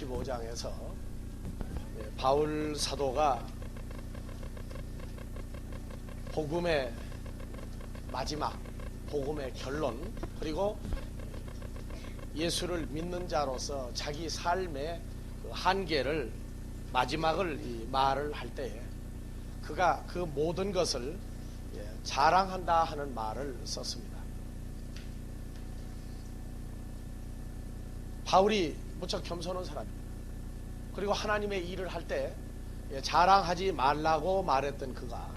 15장에서 바울 사도가 복음의 마지막, 복음의 결론, 그리고 예수를 믿는 자로서 자기 삶의 그 한계를, 마지막을 말을 할 때에 그가 그 모든 것을 자랑한다 하는 말을 썼습니다. 바울이 무척 겸손한 사람입니다. 그리고 하나님의 일을 할 때 자랑하지 말라고 말했던 그가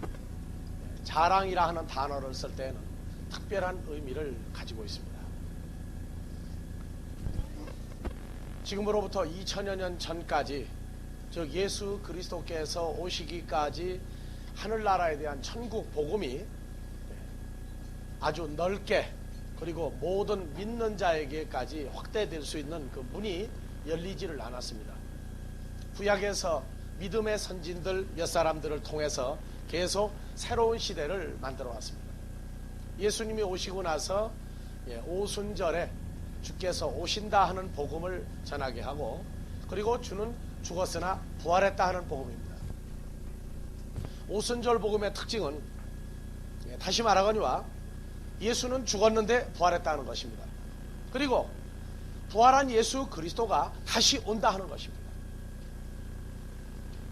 자랑이라 하는 단어를 쓸 때에는 특별한 의미를 가지고 있습니다. 지금으로부터 2000여 년 전까지, 즉 예수 그리스도께서 오시기까지 하늘나라에 대한 천국 복음이 아주 넓게, 그리고 모든 믿는 자에게까지 확대될 수 있는 그 문이 열리지를 않았습니다. 구약에서 믿음의 선진들 몇 사람들을 통해서 계속 새로운 시대를 만들어 왔습니다. 예수님이 오시고 나서 오순절에 주께서 오신다 하는 복음을 전하게 하고, 그리고 주는 죽었으나 부활했다 하는 복음입니다. 오순절 복음의 특징은 다시 말하거니와 예수는 죽었는데 부활했다는 것입니다. 그리고 부활한 예수 그리스도가 다시 온다 하는 것입니다.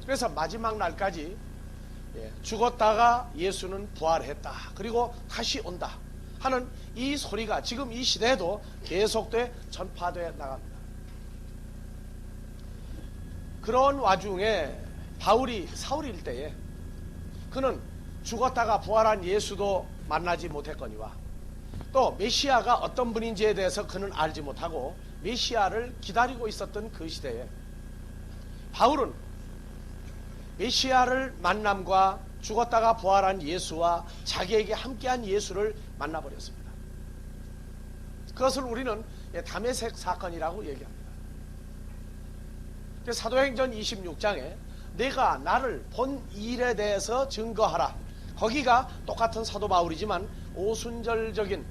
그래서 마지막 날까지 죽었다가 예수는 부활했다, 그리고 다시 온다 하는 이 소리가 지금 이 시대에도 계속돼 전파되어 나갑니다. 그런 와중에 바울이 사울일 때에 그는 죽었다가 부활한 예수도 만나지 못했거니와 또 메시아가 어떤 분인지에 대해서 그는 알지 못하고 메시아를 기다리고 있었던 그 시대에 바울은 메시아를 만남과 죽었다가 부활한 예수와 자기에게 함께한 예수를 만나버렸습니다. 그것을 우리는 다메섹 사건이라고 얘기합니다. 사도행전 26장에 내가 나를 본 일에 대해서 증거하라, 거기가 똑같은 사도 바울이지만 오순절적인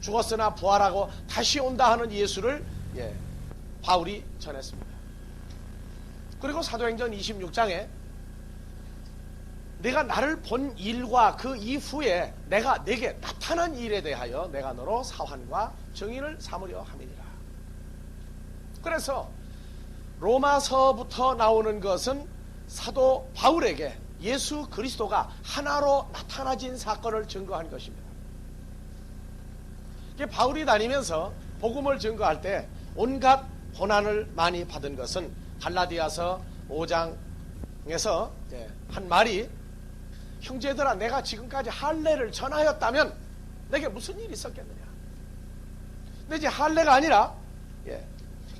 죽었으나 부활하고 다시 온다 하는 예수를 바울이 전했습니다. 그리고 사도행전 26장에 내가 나를 본 일과 그 이후에 내가 내게 나타난 일에 대하여 내가 너로 사환과 정의를 삼으려 함이니라. 그래서 로마서부터 나오는 것은 사도 바울에게 예수 그리스도가 하나로 나타나진 사건을 증거한 것입니다. 바울이 다니면서 복음을 증거할 때 온갖 고난을 많이 받은 것은 갈라디아서 5장에서 한 말이, 형제들아 내가 지금까지 할례를 전하였다면 내게 무슨 일이 있었겠느냐. 근데 이제 할례가 아니라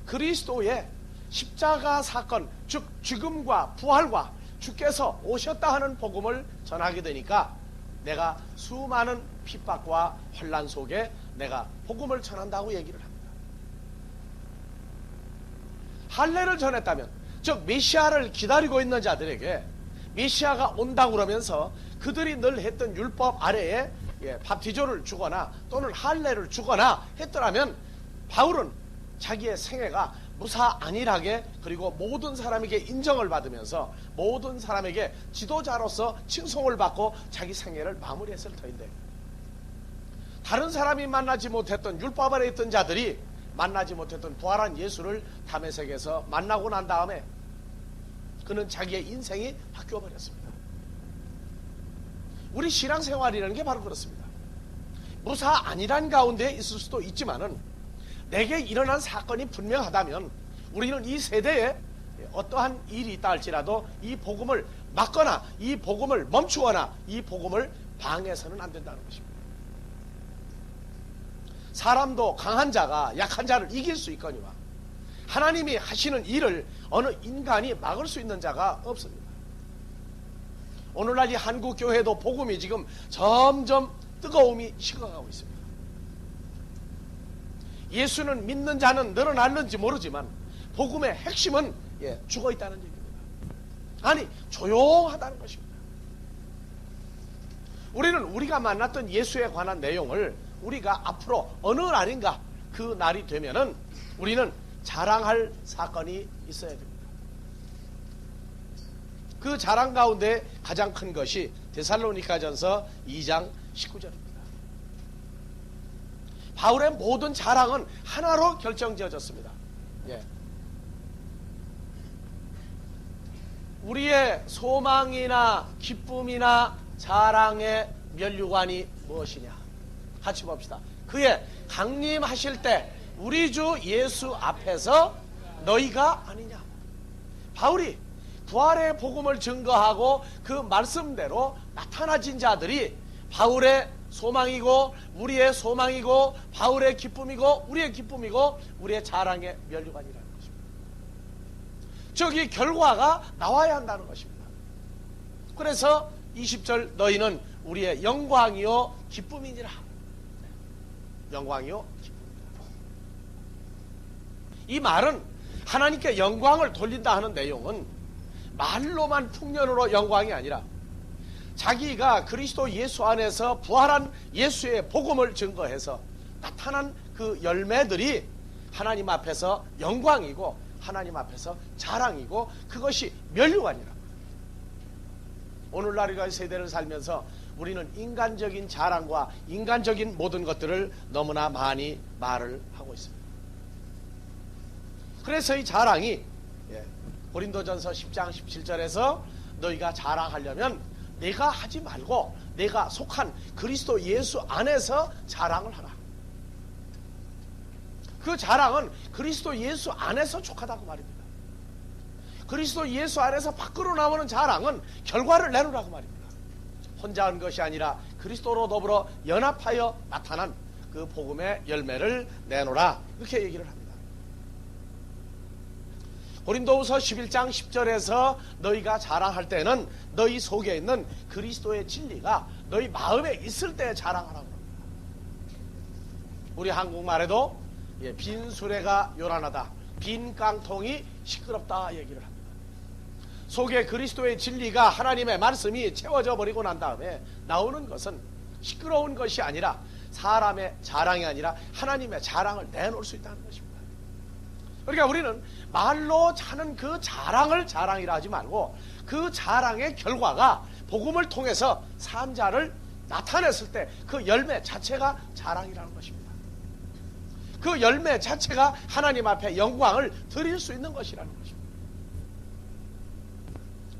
그리스도의 십자가 사건, 즉 죽음과 부활과 주께서 오셨다 하는 복음을 전하게 되니까 내가 수많은 핍박과 환난 속에 내가 복음을 전한다고 얘기를 합니다. 할례를 전했다면, 즉 메시아를 기다리고 있는 자들에게 메시아가 온다고 그러면서 그들이 늘 했던 율법 아래에 밥티조를 주거나 또는 할례를 주거나 했더라면 바울은 자기의 생애가 무사안일하게, 그리고 모든 사람에게 인정을 받으면서 모든 사람에게 지도자로서 칭송을 받고 자기 생애를 마무리했을 터인데, 다른 사람이 만나지 못했던 율법 아래 있던 자들이 만나지 못했던 부활한 예수를 다메섹에서 만나고 난 다음에 그는 자기의 인생이 바뀌어 버렸습니다. 우리 신앙생활이라는 게 바로 그렇습니다. 무사안일한 가운데 있을 수도 있지만은 내게 일어난 사건이 분명하다면 우리는 이 세대에 어떠한 일이 있다 할지라도 이 복음을 막거나 이 복음을 멈추거나 이 복음을 방해해서는 안 된다는 것입니다. 사람도 강한 자가 약한 자를 이길 수 있거니와 하나님이 하시는 일을 어느 인간이 막을 수 있는 자가 없습니다. 오늘날 이 한국교회도 복음이 지금 점점 뜨거움이 식어가고 있습니다. 예수는 믿는 자는 늘어났는지 모르지만 복음의 핵심은 죽어있다는 얘기입니다. 아니, 조용하다는 것입니다. 우리는 우리가 만났던 예수에 관한 내용을 우리가 앞으로 어느 날인가 그 날이 되면은 우리는 자랑할 사건이 있어야 됩니다. 그 자랑 가운데 가장 큰 것이 데살로니가전서 2장 19절입니다. 바울의 모든 자랑은 하나로 결정지어졌습니다. 예. 우리의 소망이나 기쁨이나 자랑의 면류관이 무엇이냐? 같이 봅시다. 그의 강림하실 때 우리 주 예수 앞에서 너희가 아니냐? 바울이 부활의 복음을 증거하고 그 말씀대로 나타나진 자들이 바울의 소망이고 우리의 소망이고 바울의 기쁨이고 우리의 기쁨이고 우리의 자랑의 면류관이라는 것입니다. 즉 이 결과가 나와야 한다는 것입니다. 그래서 20절 너희는 우리의 영광이요 기쁨이니라. 영광이요 기쁨이니라. 이 말은 하나님께 영광을 돌린다 하는 내용은 말로만 풍년으로 영광이 아니라 자기가 그리스도 예수 안에서 부활한 예수의 복음을 증거해서 나타난 그 열매들이 하나님 앞에서 영광이고 하나님 앞에서 자랑이고 그것이 면류관이라. 오늘날 우리가 세대를 살면서 우리는 인간적인 자랑과 인간적인 모든 것들을 너무나 많이 말을 하고 있습니다. 그래서 이 자랑이 고린도전서 10장 17절에서 너희가 자랑하려면 내가 하지 말고 내가 속한 그리스도 예수 안에서 자랑을 하라. 그 자랑은 그리스도 예수 안에서 족하다고 말입니다. 그리스도 예수 안에서 밖으로 나오는 자랑은 결과를 내놓으라고 말입니다. 혼자 한 것이 아니라 그리스도로 더불어 연합하여 나타난 그 복음의 열매를 내놓으라. 이렇게 얘기를 합니다. 고린도후서 11장 10절에서 너희가 자랑할 때는 너희 속에 있는 그리스도의 진리가 너희 마음에 있을 때 자랑하라고 합니다. 우리 한국말에도 빈 수레가 요란하다, 빈 깡통이 시끄럽다 얘기를 합니다. 속에 그리스도의 진리가 하나님의 말씀이 채워져 버리고 난 다음에 나오는 것은 시끄러운 것이 아니라 사람의 자랑이 아니라 하나님의 자랑을 내놓을 수 있다는 것입니다. 그러니까 우리는 말로 하는 그 자랑을 자랑이라 하지 말고 그 자랑의 결과가 복음을 통해서 산 자를 나타냈을 때 그 열매 자체가 자랑이라는 것입니다. 그 열매 자체가 하나님 앞에 영광을 드릴 수 있는 것이라는 것입니다.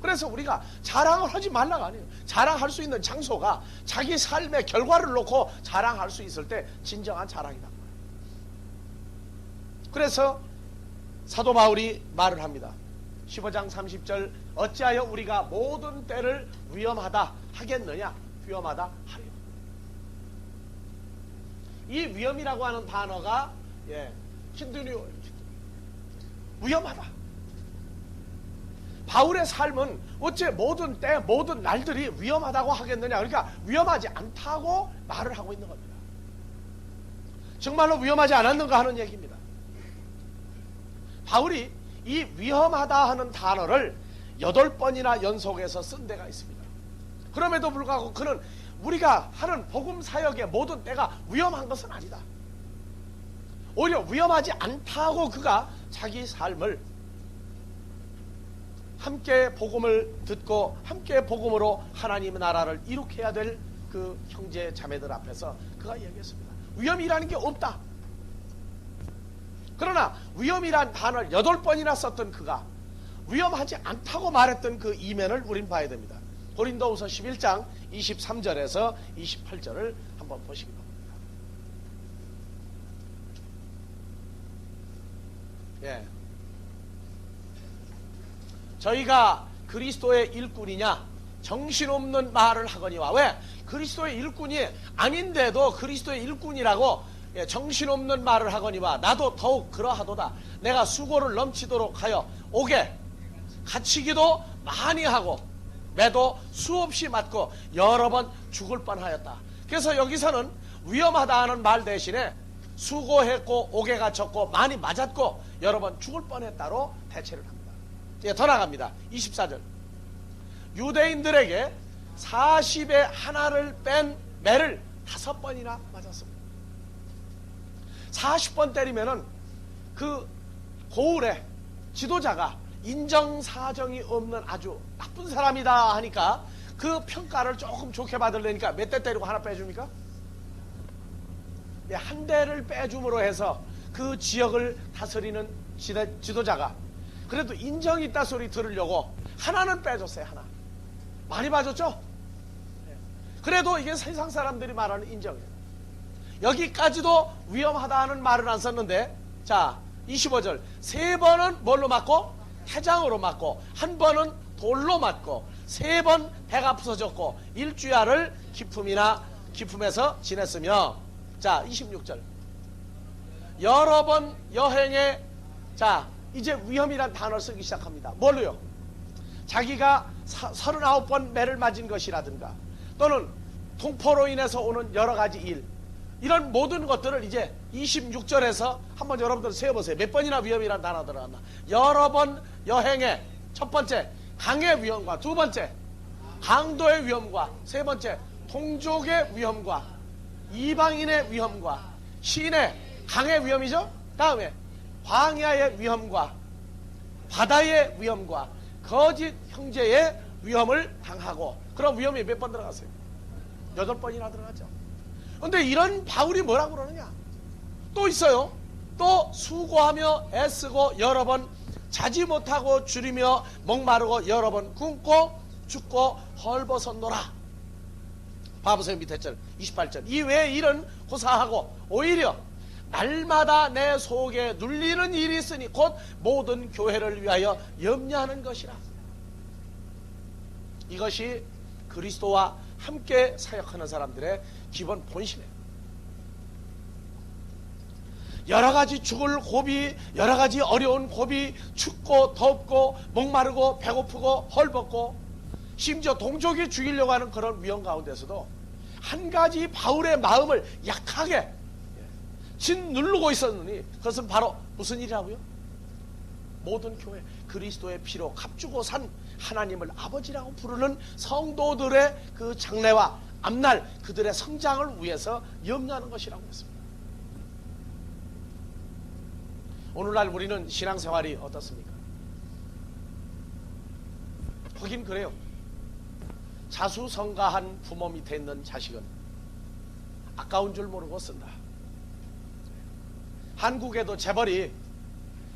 그래서 우리가 자랑을 하지 말라가 아니에요. 자랑할 수 있는 장소가 자기 삶의 결과를 놓고 자랑할 수 있을 때 진정한 자랑이다. 그래서 사도 바울이 말을 합니다. 15장 30절 어찌하여 우리가 모든 때를 위험하다 하겠느냐? 위험하다 하려. 이 위험이라고 하는 단어가 힌두니오 위험하다. 바울의 삶은 어째 모든 때 모든 날들이 위험하다고 하겠느냐? 그러니까 위험하지 않다고 말을 하고 있는 겁니다. 정말로 위험하지 않았는가 하는 얘기입니다. 바울이 이 위험하다 하는 단어를 8번이나 연속해서 쓴 데가 있습니다. 그럼에도 불구하고 그는 우리가 하는 복음 사역의 모든 때가 위험한 것은 아니다. 오히려 위험하지 않다고 그가 자기 삶을 함께 복음을 듣고 함께 복음으로 하나님의 나라를 이룩해야 될 그 형제 자매들 앞에서 그가 얘기했습니다. 위험이라는 게 없다. 그러나 위험이란 단어를 8번이나 썼던 그가 위험하지 않다고 말했던 그 이면을 우린 봐야 됩니다. 고린도후서 11장 23절에서 28절을 한번 보시기 바랍니다. 저희가 그리스도의 일꾼이냐 정신없는 말을 하거니와. 왜? 그리스도의 일꾼이 아닌데도 그리스도의 일꾼이라고 정신없는 말을 하거니와 나도 더욱 그러하도다. 내가 수고를 넘치도록 하여 옥에 갇히기도 많이 하고 매도 수없이 맞고 여러 번 죽을 뻔하였다. 그래서 여기서는 위험하다 하는 말 대신에 수고했고 옥에 갇혔고 많이 맞았고 여러 번 죽을 뻔했다로 대체를 합니다. 더 나갑니다. 24절 유대인들에게 40의 하나를 뺀 매를 5번이나 맞았습니다. 40번 때리면은 그 고을에 지도자가 인정사정이 없는 아주 나쁜 사람이다 하니까 그 평가를 조금 좋게 받으려니까 몇 대 때리고 하나 빼줍니까? 한 대를 빼줌으로 해서 그 지역을 다스리는 지도자가 그래도 인정이 있다 소리 들으려고 하나는 빼줬어요. 하나. 많이 봐줬죠? 그래도 이게 세상 사람들이 말하는 인정이에요. 여기까지도 위험하다는 말은 안 썼는데, 자 25절 3번은 뭘로 맞고? 태장으로 맞고, 한 번은 돌로 맞고, 3번 배가 부서졌고, 일주야를 기품에서 지냈으며, 자 26절 여러 번 여행에, 자 이제 위험이란 단어를 쓰기 시작합니다. 뭘로요? 자기가 39번 매를 맞은 것이라든가 또는 동포로 인해서 오는 여러 가지 일, 이런 모든 것들을 이제 26절에서 한번 여러분들 세어보세요. 몇 번이나 위험이란 단어 들어갔나? 여러 번 여행에, 첫 번째 강의 위험과, 두 번째 강도의 위험과, 세 번째 동족의 위험과, 이방인의 위험과, 시내 강의 위험이죠. 다음에 광야의 위험과, 바다의 위험과, 거짓 형제의 위험을 당하고. 그럼 위험이 몇 번 들어갔어요? 8번이나 들어갔죠. 근데 이런 바울이 뭐라고 그러느냐? 또 있어요. 또 수고하며 애쓰고 여러 번 자지 못하고 줄이며 목마르고 여러 번 굶고 죽고 헐벗었노라. 봐보세요. 밑에 절 28절 이 외에 일은 고사하고 오히려 날마다 내 속에 눌리는 일이 있으니 곧 모든 교회를 위하여 염려하는 것이라. 이것이 그리스도와 함께 사역하는 사람들의 기본 본심이에요. 여러가지 죽을 고비, 여러가지 어려운 고비, 춥고 덥고 목마르고 배고프고 헐벗고 심지어 동족이 죽이려고 하는 그런 위험 가운데서도 한 가지 바울의 마음을 약하게 짓누르고 있었느니 그것은 바로 무슨 일이라고요? 모든 교회 그리스도의 피로 값주고 산 하나님을 아버지라고 부르는 성도들의 그 장래와 앞날 그들의 성장을 위해서 염려하는 것이라고 했습니다. 오늘날 우리는 신앙생활이 어떻습니까? 하긴 그래요. 자수성가한 부모 밑에 있는 자식은 아까운 줄 모르고 쓴다. 한국에도 재벌이,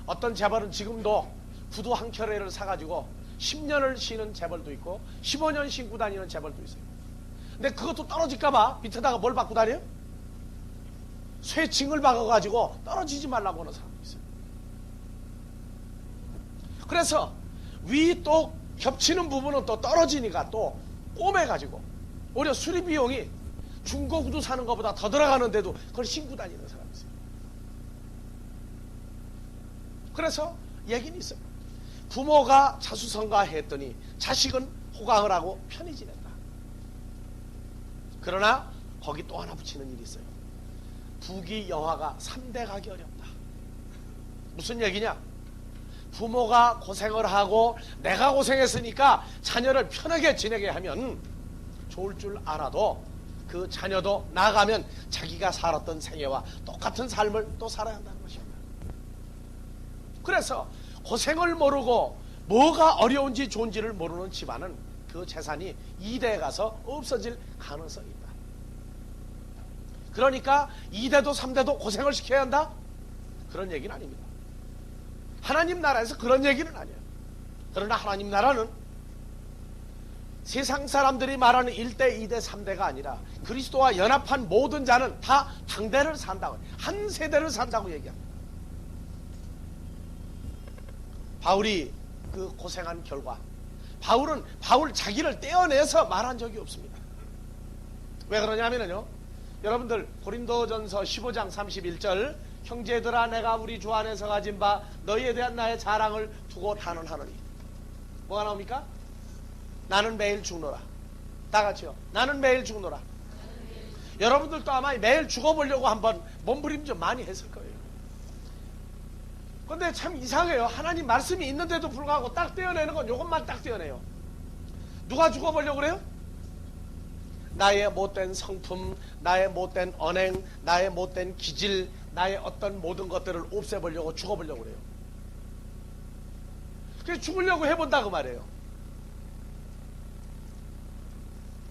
어떤 재벌은 지금도 구두 한 켤레를 사가지고 10년을 쉬는 재벌도 있고 15년 신고 다니는 재벌도 있어요. 근데 그것도 떨어질까봐 밑에다가 뭘 받고 다녀요? 쇠징을 박아가지고 떨어지지 말라고 하는 사람도 있어요. 그래서 위 또 겹치는 부분은 또 떨어지니까 또 꼬매가지고 오히려 수리 비용이 중고 구두 사는 것보다 더 들어가는데도 그걸 신고 다니는 사람이 있어요. 그래서 얘기는 있어요. 부모가 자수성가했더니 자식은 호강을 하고 편히 지낸다. 그러나 거기 또 하나 붙이는 일이 있어요. 부귀영화가 3대 가기 어렵다. 무슨 얘기냐? 부모가 고생을 하고 내가 고생했으니까 자녀를 편하게 지내게 하면 좋을 줄 알아도 그 자녀도 나가면 자기가 살았던 생애와 똑같은 삶을 또 살아야 한다는 것입니다. 그래서 고생을 모르고 뭐가 어려운지 좋은지를 모르는 집안은 그 재산이 2대에 가서 없어질 가능성이 있다. 그러니까 2대도 3대도 고생을 시켜야 한다? 그런 얘기는 아닙니다. 하나님 나라에서 그런 얘기는 아니에요. 그러나 하나님 나라는 세상 사람들이 말하는 1대, 2대, 3대가 아니라 그리스도와 연합한 모든 자는 다 당대를 산다고, 한 세대를 산다고 얘기합니다. 바울이 그 고생한 결과, 바울 자기를 떼어내서 말한 적이 없습니다. 왜 그러냐면요, 여러분들 고린도전서 15장 31절 형제들아 내가 우리 주 안에서 가진 바 너희에 대한 나의 자랑을 두고 단언하노니. 뭐가 나옵니까? 나는 매일 죽노라. 다 같이요. 나는 매일 죽노라. 여러분들도 아마 매일 죽어보려고 한번 몸부림 좀 많이 했을 거예요. 근데 참 이상해요. 하나님 말씀이 있는데도 불구하고 딱 떼어내는 건 이것만 딱 떼어내요. 누가 죽어보려고 그래요? 나의 못된 성품, 나의 못된 언행, 나의 못된 기질, 나의 어떤 모든 것들을 없애보려고 죽어보려고 그래요. 그래서 죽으려고 해본다 그 말이에요.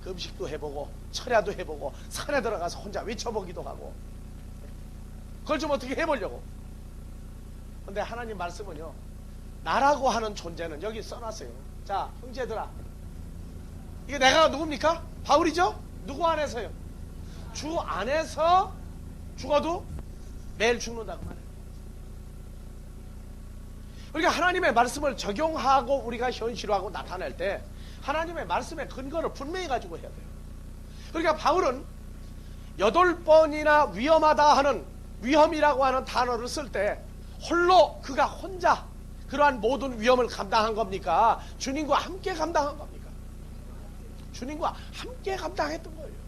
금식도 해보고 철야도 해보고 산에 들어가서 혼자 외쳐보기도 하고, 그걸 좀 어떻게 해보려고. 근데 하나님 말씀은요, 나라고 하는 존재는 여기 써놨어요. 자, 형제들아, 이게 내가 누굽니까? 바울이죠? 누구 안에서요? 주 안에서 죽어도 매일 죽는다고 말해요. 그러니까 하나님의 말씀을 적용하고 우리가 현실화하고 나타낼 때 하나님의 말씀의 근거를 분명히 가지고 해야 돼요. 그러니까 바울은 8번이나 위험하다 하는, 위험이라고 하는 단어를 쓸 때 홀로, 그가 혼자 그러한 모든 위험을 감당한 겁니까? 주님과 함께 감당한 겁니까? 주님과 함께 감당했던 거예요.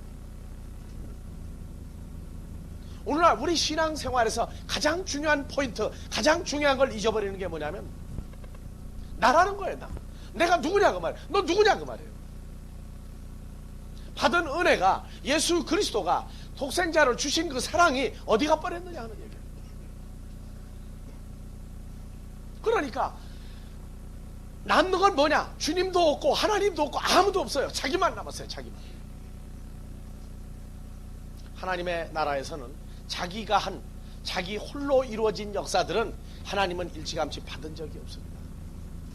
오늘날 우리 신앙생활에서 가장 중요한 포인트, 가장 중요한 걸 잊어버리는 게 뭐냐면 나라는 거예요. 나. 내가 누구냐 그 말이에요. 너 누구냐 그 말이에요. 받은 은혜가, 예수 그리스도가 독생자를 주신 그 사랑이 어디가 버렸느냐 하는 얘기예요. 그러니까 남는 건 뭐냐? 주님도 없고 하나님도 없고 아무도 없어요. 자기만 남았어요. 자기만. 하나님의 나라에서는 자기가 한, 자기 홀로 이루어진 역사들은 하나님은 일찌감치 받은 적이 없습니다.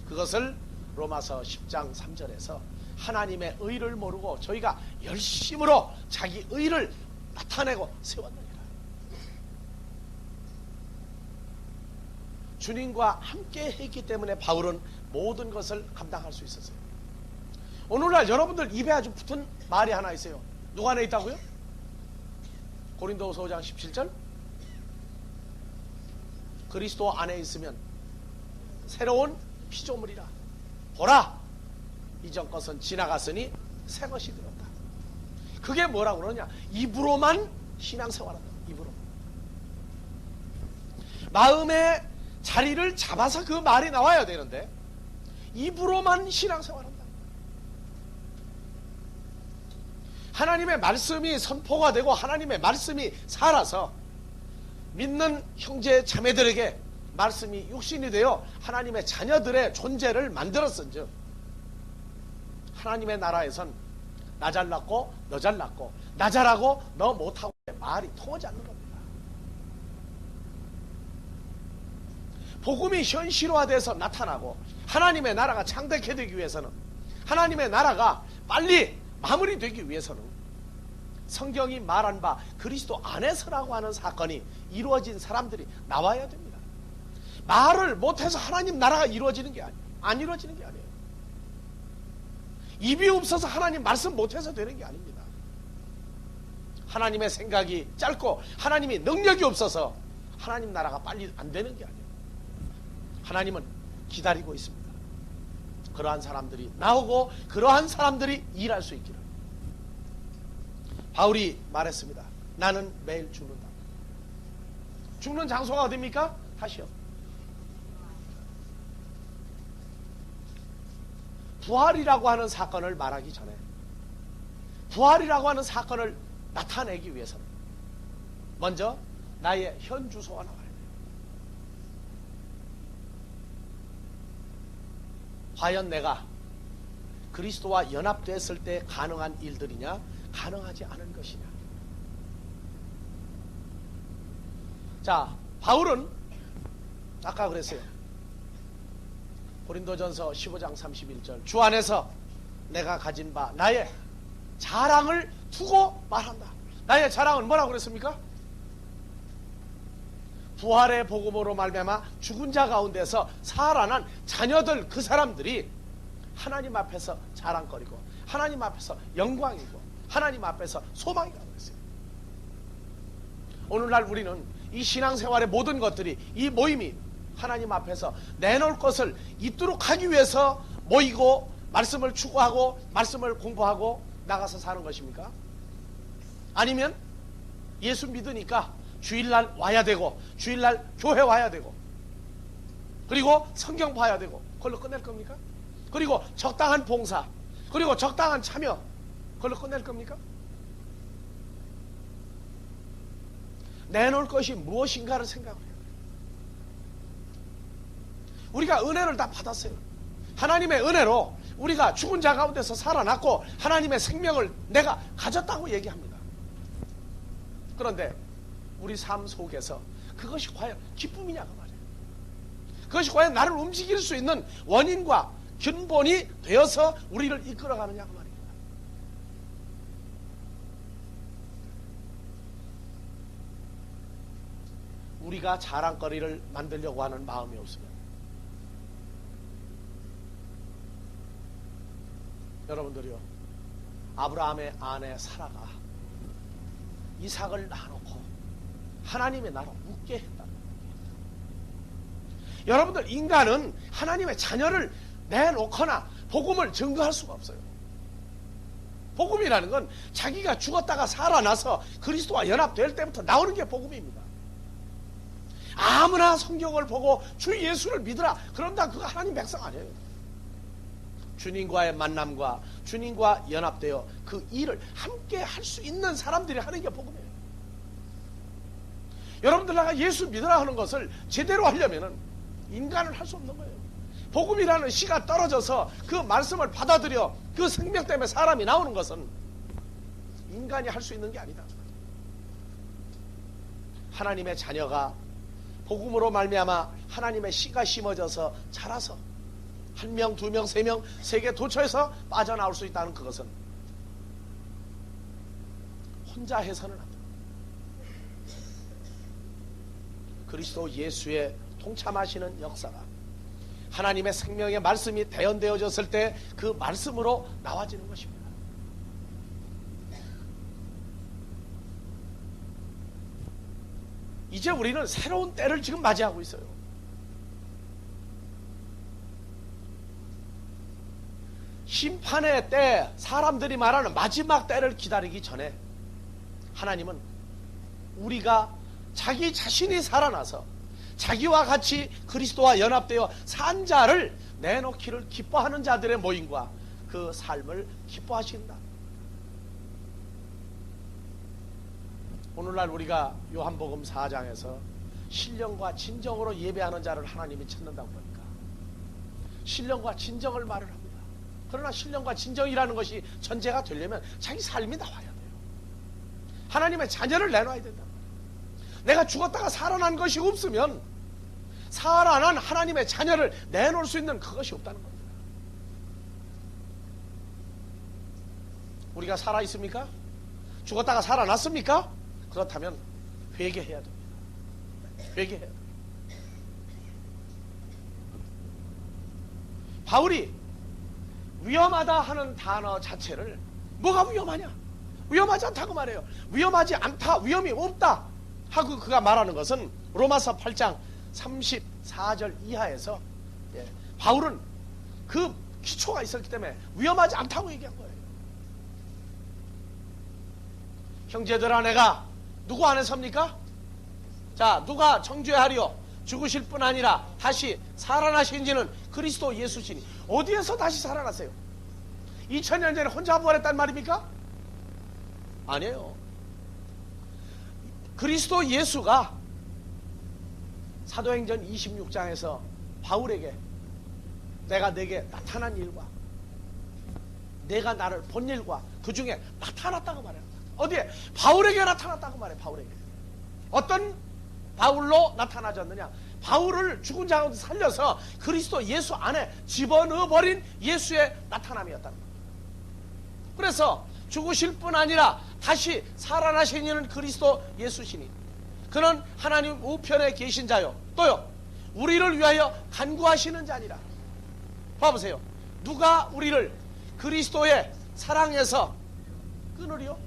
그것을 로마서 10장 3절에서 하나님의 의를 모르고 저희가 열심으로 자기 의를 나타내고 세웠느니라. 주님과 함께 했기 때문에 바울은 모든 것을 감당할 수 있었어요. 오늘날 여러분들 입에 아주 붙은 말이 하나 있어요. 누가 안에 있다고요? 고린도후서 5장 17절, 그리스도 안에 있으면 새로운 피조물이라. 보라, 이전 것은 지나갔으니 새 것이 되었다. 그게 뭐라고 그러냐? 입으로만 신앙생활한다. 입으로. 마음의 자리를 잡아서 그 말이 나와야 되는데 입으로만 신앙생활한다. 하나님의 말씀이 선포가 되고 하나님의 말씀이 살아서 믿는 형제 자매들에게 말씀이 육신이 되어 하나님의 자녀들의 존재를 만들었은즉 하나님의 나라에선 나 잘났고 너 잘났고 나 잘하고 너 못하고 말이 통하지 않는 겁니다. 복음이 현실화돼서 나타나고 하나님의 나라가 창대케 되기 위해서는, 하나님의 나라가 빨리 마무리되기 위해서는 성경이 말한 바 그리스도 안에서라고 하는 사건이 이루어진 사람들이 나와야 됩니다. 말을 못해서 하나님 나라가 이루어지는 게 아니에요. 안 이루어지는 게 아니에요. 입이 없어서 하나님 말씀 못해서 되는 게 아닙니다. 하나님의 생각이 짧고 하나님이 능력이 없어서 하나님 나라가 빨리 안 되는 게 아니에요. 하나님은 기다리고 있습니다. 그러한 사람들이 나오고 그러한 사람들이 일할 수 있기를. 바울이 말했습니다. 나는 매일 죽는다. 죽는 장소가 어디입니까? 다시요. 부활이라고 하는 사건을 말하기 전에, 부활이라고 하는 사건을 나타내기 위해서는 먼저 나의 현 주소가 나와야 돼요. 과연 내가 그리스도와 연합됐을 때 가능한 일들이냐, 가능하지 않은 것이냐. 자, 바울은 아까 그랬어요. 고린도전서 15장 31절, 주 안에서 내가 가진 바 나의 자랑을 두고 말한다. 나의 자랑은 뭐라고 그랬습니까? 부활의 복음으로 말미암아 죽은 자 가운데서 살아난 자녀들, 그 사람들이 하나님 앞에서 자랑거리고 하나님 앞에서 영광이고 하나님 앞에서 소망이라고 했어요. 오늘날 우리는 이 신앙생활의 모든 것들이, 이 모임이 하나님 앞에서 내놓을 것을 있도록 하기 위해서 모이고 말씀을 추구하고 말씀을 공부하고 나가서 사는 것입니까? 아니면 예수 믿으니까 주일날 와야 되고 주일날 교회 와야 되고 그리고 성경 봐야 되고 그걸로 끝낼 겁니까? 그리고 적당한 봉사, 그리고 적당한 참여, 그걸로 끝낼 겁니까? 내놓을 것이 무엇인가를 생각해요. 우리가 은혜를 다 받았어요. 하나님의 은혜로 우리가 죽은 자 가운데서 살아났고 하나님의 생명을 내가 가졌다고 얘기합니다. 그런데 우리 삶 속에서 그것이 과연 기쁨이냐고 말이에요. 그것이 과연 나를 움직일 수 있는 원인과 근본이 되어서 우리를 이끌어가느냐고 말입니다. 우리가 자랑거리를 만들려고 하는 마음이 없으면, 여러분들이요, 아브라함의 아내 사라가 이삭을 낳아놓고 하나님의 나라 웃게 했다. 여러분들, 인간은 하나님의 자녀를 내놓거나 복음을 증거할 수가 없어요. 복음이라는 건 자기가 죽었다가 살아나서 그리스도와 연합될 때부터 나오는 게 복음입니다. 아무나 성경을 보고 주 예수를 믿으라 그런다, 그거 하나님 백성 아니에요. 주님과의 만남과 주님과 연합되어 그 일을 함께 할 수 있는 사람들이 하는 게 복음이에요. 여러분들, 내가 예수 믿으라 하는 것을 제대로 하려면 인간은 할 수 없는 거예요. 복음이라는 씨가 떨어져서 그 말씀을 받아들여 그 생명 때문에 사람이 나오는 것은 인간이 할 수 있는 게 아니다. 하나님의 자녀가 복음으로 말미암아 하나님의 씨가 심어져서 자라서 1명, 2명, 3명, 세계 도처에서 빠져나올 수 있다는 그것은 혼자 해서는 안 됩니다. 그리스도 예수의 동참하시는 역사가 하나님의 생명의 말씀이 대언되어졌을 때 그 말씀으로 나와지는 것입니다. 이제 우리는 새로운 때를 지금 맞이하고 있어요. 심판의 때, 사람들이 말하는 마지막 때를 기다리기 전에 하나님은 우리가 자기 자신이 살아나서 자기와 같이 그리스도와 연합되어 산 자를 내놓기를 기뻐하는 자들의 모임과 그 삶을 기뻐하신다. 오늘날 우리가 요한복음 4장에서 신령과 진정으로 예배하는 자를 하나님이 찾는다고 그러니까 신령과 진정을 말을 합니다. 그러나 신령과 진정이라는 것이 전제가 되려면 자기 삶이 나와야 돼요. 하나님의 자녀를 내놔야 된다. 내가 죽었다가 살아난 것이 없으면 살아난 하나님의 자녀를 내놓을 수 있는 그것이 없다는 겁니다. 우리가 살아있습니까? 죽었다가 살아났습니까? 그렇다면 회개해야 됩니다. 회개해야 됩니다. 바울이 위험하다 하는 단어 자체를, 뭐가 위험하냐? 위험하지 않다고 말해요. 위험하지 않다, 위험이 없다 하고 그가 말하는 것은 로마서 8장 34절 이하에서 바울은 그 기초가 있었기 때문에 위험하지 않다고 얘기한 거예요. 형제들아, 내가 누구 안에 섭니까? 자, 누가 정죄하리요? 죽으실 뿐 아니라 다시 살아나신 지는 그리스도 예수시니. 어디에서 다시 살아났어요? 2000년 전에 혼자 부활했단 말입니까? 아니에요. 그리스도 예수가 사도행전 26장에서 바울에게 내가 내게 나타난 일과 내가 나를 본 일과 그 중에 나타났다고 말해요. 어디에? 바울에게 나타났다고 말해요. 바울에게. 어떤 바울로 나타나졌느냐? 바울을 죽은 자 가운데 살려서 그리스도 예수 안에 집어넣어버린 예수의 나타남이었다는 겁니다. 그래서 죽으실 뿐 아니라 다시 살아나신 이는 그리스도 예수시니 그는 하나님 우편에 계신 자요, 또요 우리를 위하여 간구하시는 자니라. 봐보세요. 누가 우리를 그리스도의 사랑에서 끊으리요?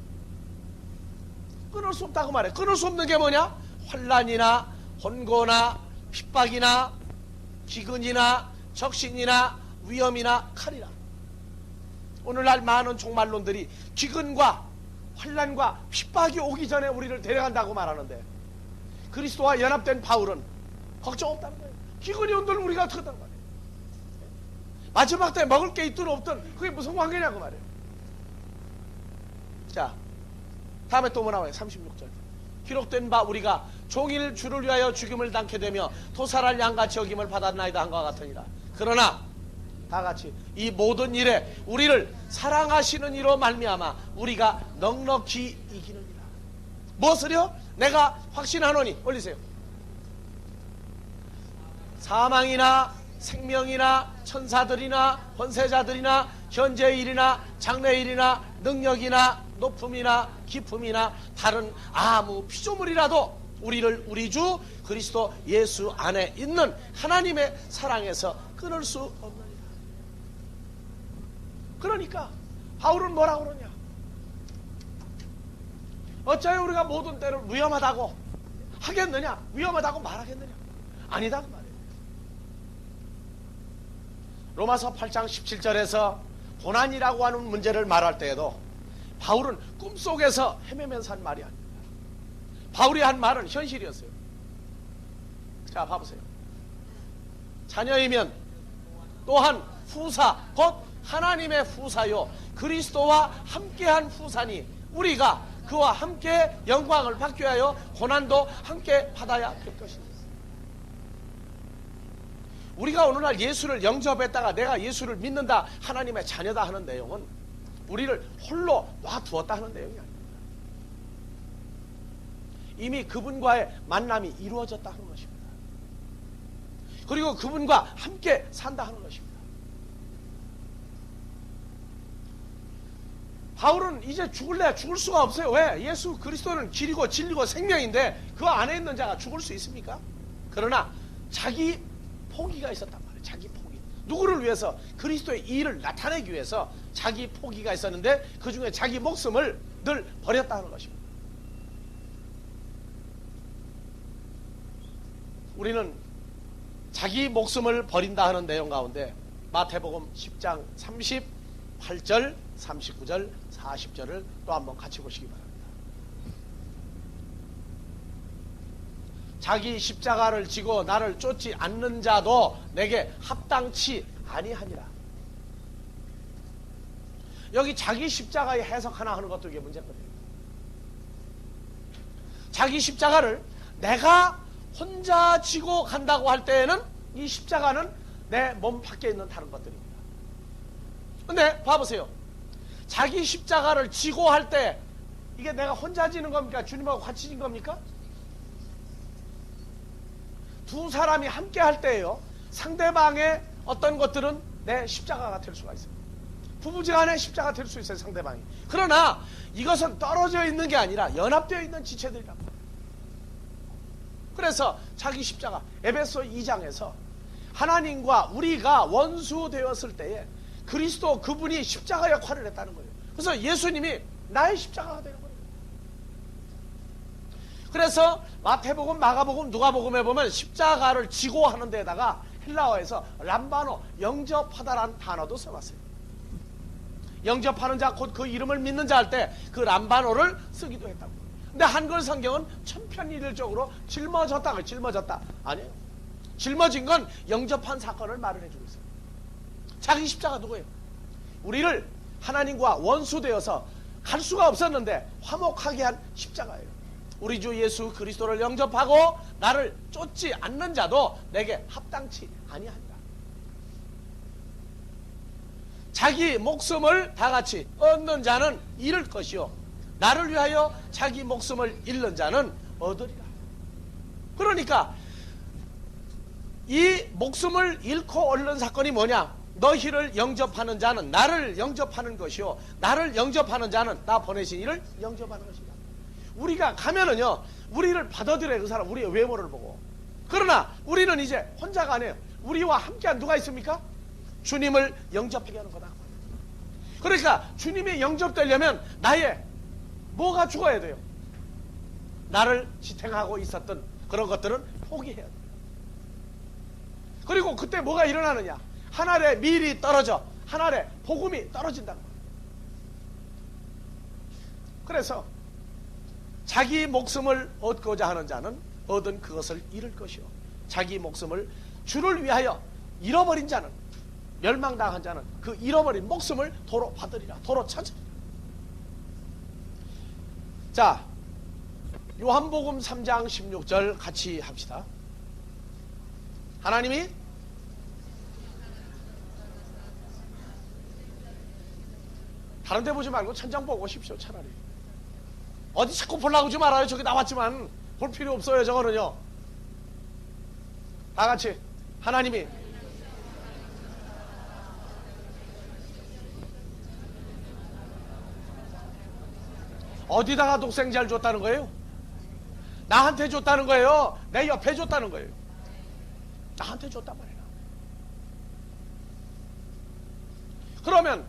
끊을 수 없다고 말해. 끊을 수 없는 게 뭐냐? 환난이나 혼고나 핍박이나 기근이나 적신이나 위험이나 칼이라. 오늘날 많은 종말론들이 기근과 환난과 핍박이 오기 전에 우리를 데려간다고 말하는데 그리스도와 연합된 바울은 걱정 없다는 거예요. 기근이 온들 우리가 어떻게 한다는 말이에요. 마지막 때 먹을 게 있든 없든 그게 무슨 관계냐고 말이에요. 자, 다음에 또 뭐 나와요? 36절. 기록된 바 우리가 종일 주를 위하여 죽임을 당케 되며 토살할 양같이 여김을 받았나이다 한과 같으니라. 그러나 다같이 이 모든 일에 우리를 사랑하시는 이로 말미암아 우리가 넉넉히 이기느니라. 무엇을요? 내가 확신하노니, 올리세요. 사망이나 생명이나 천사들이나 권세자들이나 현재의 일이나 장래의 일이나 능력이나 높음이나 깊음이나 다른 아무 피조물이라도 우리를 우리 주 그리스도 예수 안에 있는 하나님의 사랑에서 끊을 수 없느니라. 그러니까 바울은 뭐라고 그러냐? 어찌하여 우리가 모든 때를 위험하다고 하겠느냐? 위험하다고 말하겠느냐? 아니다 그 말이에요. 로마서 8장 17절에서 고난이라고 하는 문제를 말할 때에도 바울은 꿈속에서 헤매면서 한 말이 아닙니다. 바울이 한 말은 현실이었어요. 자, 봐보세요. 자녀이면 또한 후사, 곧 하나님의 후사요 그리스도와 함께한 후사니 우리가 그와 함께 영광을 받기 위하여 고난도 함께 받아야 될 것입니다. 우리가 오늘날 예수를 영접했다가 내가 예수를 믿는다, 하나님의 자녀다 하는 내용은 우리를 홀로 놔두었다 하는 내용이 아닙니다. 이미 그분과의 만남이 이루어졌다 하는 것입니다. 그리고 그분과 함께 산다 하는 것입니다. 바울은 이제 죽을래 죽을 수가 없어요. 왜? 예수 그리스도는 길이고 진리고 생명인데 그 안에 있는 자가 죽을 수 있습니까? 그러나 자기 포기가 있었단 말이에요. 자기 포기. 누구를 위해서? 그리스도의 일을 나타내기 위해서 자기 포기가 있었는데 그 중에 자기 목숨을 늘 버렸다는 것입니다. 우리는 자기 목숨을 버린다 하는 내용 가운데 마태복음 10장 38절, 39절, 40절을 또 한번 같이 보시기 바랍니다. 자기 십자가를 지고 나를 쫓지 않는 자도 내게 합당치 아니하니라. 여기 자기 십자가의 해석 하나 하는 것도 이게 문제거든요. 자기 십자가를 내가 혼자 지고 간다고 할 때에는 이 십자가는 내 몸 밖에 있는 다른 것들입니다. 근데 봐보세요. 자기 십자가를 지고 할 때 이게 내가 혼자 지는 겁니까? 주님하고 같이 지는 겁니까? 두 사람이 함께 할 때예요. 상대방의 어떤 것들은 내 십자가가 될 수가 있어요. 부부지간에 십자가 될 수 있어요. 상대방이. 그러나 이것은 떨어져 있는 게 아니라 연합되어 있는 지체들이랍니다. 그래서 자기 십자가, 에베소 2장에서 하나님과 우리가 원수 되었을 때에 그리스도 그분이 십자가 역할을 했다는 거예요. 그래서 예수님이 나의 십자가가 되는 거예요. 그래서 마태복음, 마가복음, 누가복음에 보면 십자가를 지고 하는 데다가 헬라어에서 람바노, 영접하다라는 단어도 써봤어요. 영접하는 자, 곧 그 이름을 믿는 자 할 때 그 람바노를 쓰기도 했다고. 근데 한글 성경은 천편일률적으로 짊어졌다. 짊어졌다. 아니에요. 짊어진 건 영접한 사건을 말을 해주고 있어요. 자기 십자가 누구예요? 우리를 하나님과 원수되어서 갈 수가 없었는데 화목하게 한 십자가예요. 우리 주 예수 그리스도를 영접하고 나를 쫓지 않는 자도 내게 합당치 아니하니라. 자기 목숨을 다같이 얻는 자는 잃을 것이요 나를 위하여 자기 목숨을 잃는 자는 얻으리라. 그러니까 이 목숨을 잃고 얻는 사건이 뭐냐? 너희를 영접하는 자는 나를 영접하는 것이요 나를 영접하는 자는 나 보내신 이를 영접하는 것이다. 우리가 가면은요 우리를 받아들여요. 그 사람 우리의 외모를 보고. 그러나 우리는 이제 혼자가 아니에요. 우리와 함께한 누가 있습니까? 주님을 영접하게 하는 거다. 그러니까 주님이 영접되려면 나의 뭐가 죽어야 돼요? 나를 지탱하고 있었던 그런 것들은 포기해야 돼요. 그리고 그때 뭐가 일어나느냐? 하늘의 밀이 떨어져 하늘의 복음이 떨어진다는 거예요. 그래서 자기 목숨을 얻고자 하는 자는 얻은 그것을 잃을 것이요 자기 목숨을 주를 위하여 잃어버린 자는 멸망당한 자는 그 잃어버린 목숨을 도로 받으리라. 도로 찾으리라. 자, 요한복음 3장 16절 같이 합시다. 하나님이 다른 데 보지 말고 천장 보고 오십시오. 차라리 어디 자꾸 보려고 하지 말아요. 저기 나왔지만 볼 필요 없어요. 저거는요. 다 같이 하나님이 어디다가 독생자를 줬다는 거예요? 나한테 줬다는 거예요? 내 옆에 줬다는 거예요? 나한테 줬단 말이야. 그러면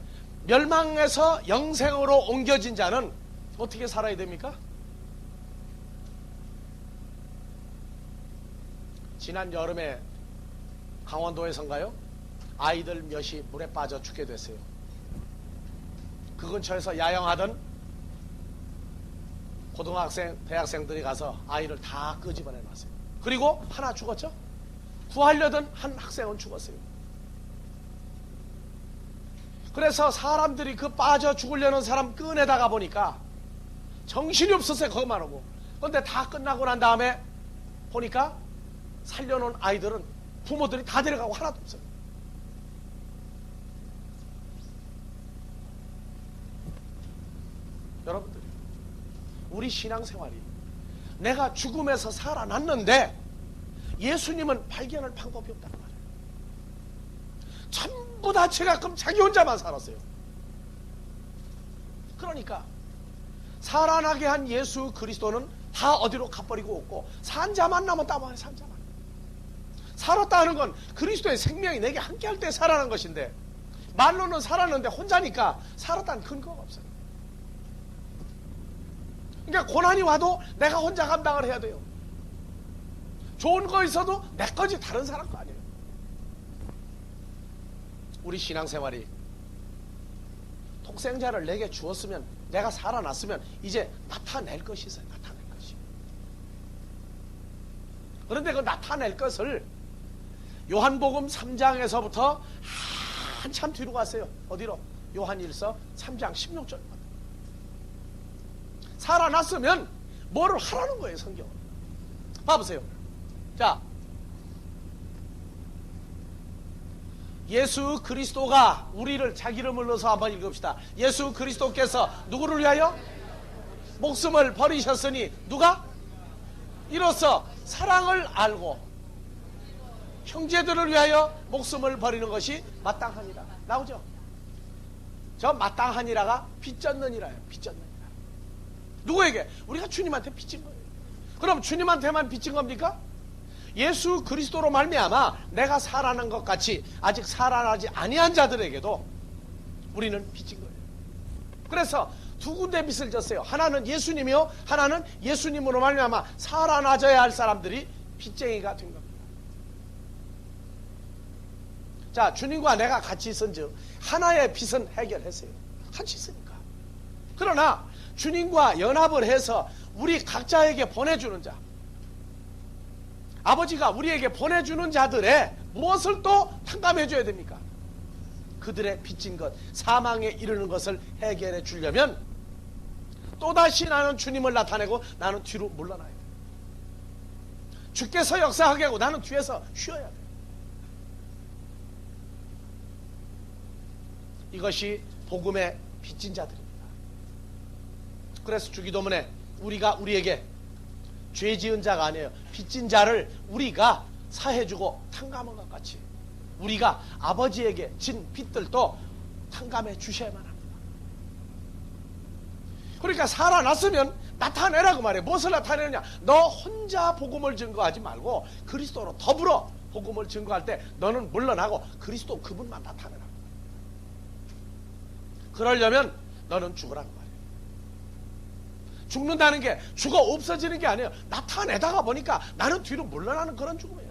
멸망에서 영생으로 옮겨진 자는 어떻게 살아야 됩니까? 지난 여름에 강원도에선가요? 아이들 몇이 물에 빠져 죽게 됐어요. 그 근처에서 야영하던 고등학생, 대학생들이 가서 아이를 다 끄집어내놨어요. 그리고 하나 죽었죠? 구하려던 한 학생은 죽었어요. 그래서 사람들이 그 빠져 죽으려는 사람 꺼내다가 보니까 정신이 없었어요. 그것만 하고. 그런데 다 끝나고 난 다음에 보니까 살려놓은 아이들은 부모들이 다 데려가고 하나도 없어요. 여러분들이 우리 신앙생활이 내가 죽음에서 살아났는데 예수님은 발견할 방법이 없다는 말이에요. 전부 다 제가끔 자기 혼자만 살았어요. 그러니까 살아나게 한 예수 그리스도는 다 어디로 가버리고 없고 산 자만 남았다 말이에요. 산 자만. 살았다는 건 그리스도의 생명이 내게 함께할 때 살아난 것인데 말로는 살았는데 혼자니까 살았다는 근거가 없어요. 그러니까 고난이 와도 내가 혼자 감당을 해야 돼요. 좋은 거 있어도 내 거지 다른 사람 거 아니에요. 우리 신앙생활이 독생자를 내게 주었으면 내가 살아났으면 이제 나타낼 것이 있어요. 나타낼 것이. 그런데 그 나타낼 것을 요한복음 3장에서부터 한참 뒤로 갔어요. 어디로? 요한일서 3장 16절. 살아났으면 뭐를 하라는 거예요. 성경은. 봐보세요. 자, 예수 그리스도가 우리를 자기 이름을 넣어서 한번 읽읍시다. 예수 그리스도께서 누구를 위하여? 목숨을 버리셨으니 누가? 이로써 사랑을 알고 형제들을 위하여 목숨을 버리는 것이 마땅하니라. 나오죠? 저 마땅하니라가 빚졌느니라요. 빚졌느니라. 누구에게? 우리가 주님한테 빚진 거예요. 그럼 주님한테만 빚진 겁니까? 예수 그리스도로 말미암아 내가 살아난 것 같이 아직 살아나지 아니한 자들에게도 우리는 빚진 거예요. 그래서 두 군데 빚을 졌어요. 하나는 예수님이요, 하나는 예수님으로 말미암아 살아나져야 할 사람들이 빚쟁이가 된 겁니다. 자, 주님과 내가 같이 있은즉 하나의 빚은 해결했어요. 같이 있으니까. 그러나 주님과 연합을 해서 우리 각자에게 보내주는 자, 아버지가 우리에게 보내주는 자들의 무엇을 또 탕감해 줘야 됩니까? 그들의 빚진 것, 사망에 이르는 것을 해결해 주려면 또다시 나는 주님을 나타내고 나는 뒤로 물러나야 돼. 주께서 역사하게 하고 나는 뒤에서 쉬어야 돼. 이것이 복음의 빚진 자들입니다. 그래서 주기도문에 우리가 우리에게 죄 지은 자가 아니에요. 빚진 자를 우리가 사해주고 탕감한 것 같이 우리가 아버지에게 진 빚들도 탕감해 주셔야만 합니다. 그러니까 살아났으면 나타내라고 말해요. 무엇을 나타내느냐? 너 혼자 복음을 증거하지 말고 그리스도로 더불어 복음을 증거할 때 너는 물러나고 그리스도 그분만 나타내라고. 그러려면 너는 죽으라는 말이에요. 죽는다는 게 죽어 없어지는 게 아니에요. 나타내다가 보니까 나는 뒤로 물러나는 그런 죽음이에요.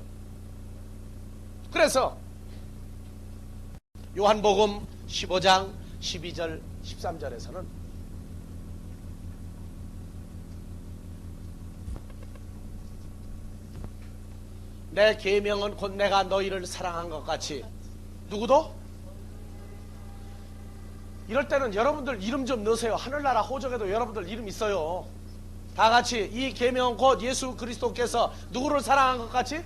그래서 요한복음 15장 12절 13절에서는 내 계명은 곧 내가 너희를 사랑한 것 같이 누구도? 이럴 때는 여러분들 이름 좀 넣으세요. 하늘나라 호적에도 여러분들 이름 있어요. 다 같이 이 계명 곧 예수 그리스도께서 누구를 사랑한 것 같이